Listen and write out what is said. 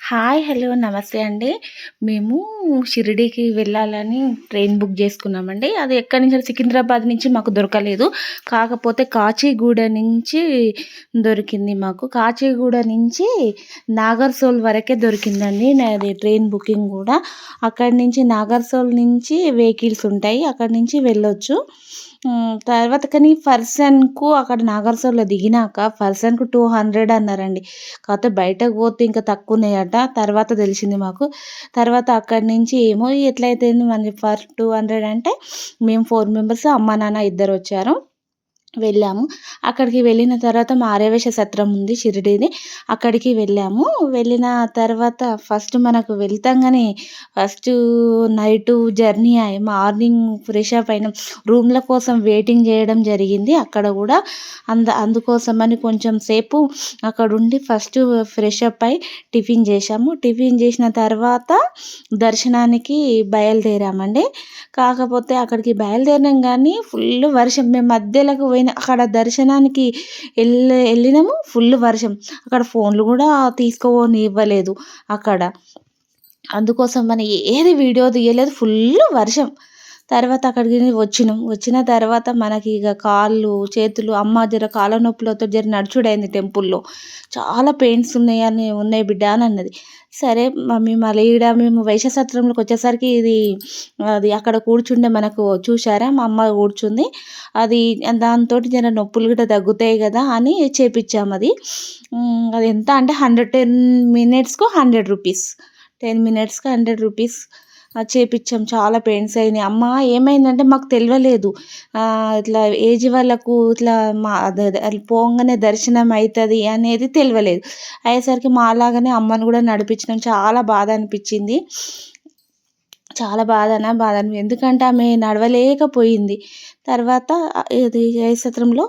Hi! Hello! నమస్తే అండి. మేము షిరిడీకి వెళ్ళాలని ట్రైన్ బుక్ జేసుకున్నామండి. అది ఎక్కడి నుంచి సికింద్రాబాద్ నుంచి మాకు దొరకలేదు. కాకపోతే కాచిగూడ నుంచి దొరికింది మాకు. కాచిగూడ నుంచి నాగర్సోల్ వరకే దొరికిందండి. నాది ట్రైన్ బుకింగ్ గూడా. అక్కడి నుంచి నాగర్సోల్ నుంచి వెహికల్స్ ఉంటాయి. అక్కడి నుంచి వెళ్ళొచ్చు. తర్వాత కానీ పర్సన్‌కు అక్కడ నాగర్సోల్‌లో దిగినాక పర్సన్‌కు 200 అన్నారండి. కాపోతే బయటకు పోతే ఇంకా తక్కువున్నాయట. తర్వాత తెలిసింది మాకు. తర్వాత అక్కడి నుంచి ఏమో ఎట్లయితేంది మరి ఫర్ 200 అంటే మేము 4 మెంబర్స్, అమ్మ, నాన్న ఇద్దరొచ్చారు. వెళ్ళాము. అక్కడికి వెళ్ళిన తర్వాత మా ఆర్యవేశ సత్రం ఉంది షిరిడీది. అక్కడికి వెళ్ళాము. వెళ్ళిన తర్వాత ఫస్ట్ మనకు వెళ్తంగానే first night journey morning fresh up అయినాం. రూమ్‌ల కోసం వెయిటింగ్ చేయడం జరిగింది. అక్కడ గూడా అందుకోసమని కొంచెం సేపు అక్కడుండి ఫస్టు ఫ్రెష్ అప్ అయి టిఫిన్ చేశాము. టిఫిన్ చేసిన తర్వాత దర్శనానికి బయలుదేరామండి. కాకపోతే అక్కడికి బయలుదేరినాం గానీ ఫుల్లు వర్షం. మేము మధ్యలోకి అక్కడ దర్శనానికి ఎళ్ళినాము. ఫుల్లు వర్షం. అక్కడ ఫోన్లు గూడా తీసుకోనివ్వలేదు అక్కడ. అందుకోసమని ఏది వీడియో తీయలేదు. ఫుల్లు వర్షం. తర్వాత అక్కడికి వచ్చినాం. వచ్చిన తర్వాత మనకి ఇగ కాళ్ళు, చేతులు అమ్మ జర కాళ్ళ నొప్పులతో జర నడుచుడయింది టెంపుల్‌లో. చాలా పెయిన్స్ ఉన్నాయి బిడ్డ అని అన్నది. సరే మమ్మీ మళ్ళీ ఈడ మేము వైశ్య సత్రంలోకి వచ్చేసరికి అది అక్కడ కూర్చుండే మనకు చూసారా మా అమ్మ కూర్చుంది. అది దాంతోటి జర నొప్పులు గిట్ట తగ్గుతాయి గదా అని చేపిచ్చామది. అది ఎంత అంటే 10 మినిట్స్‌కు 100 రూపీస్. 10 మినిట్స్‌కి 100 రూపీస్ చేపిచ్చాం. చాలా పెయిన్స్ అయినాయి. అమ్మ ఏమైందంటే మాకు తెలవలేదు. ఇట్లా ఏజ్ వాళ్ళకు ఇట్లా అదే పోంగానే దర్శనం అయితది అనేది తెలవలేదు. అయ్యేసరికి మాలాగానే అమ్మను గూడా నడిపించినాం. చాలా బాధ అనిపిచ్చింది. చాలా బాధ ఎందుకంటే ఆమె నడవలేకపోయింది. తర్వాత ఇది ఏ సత్రంలో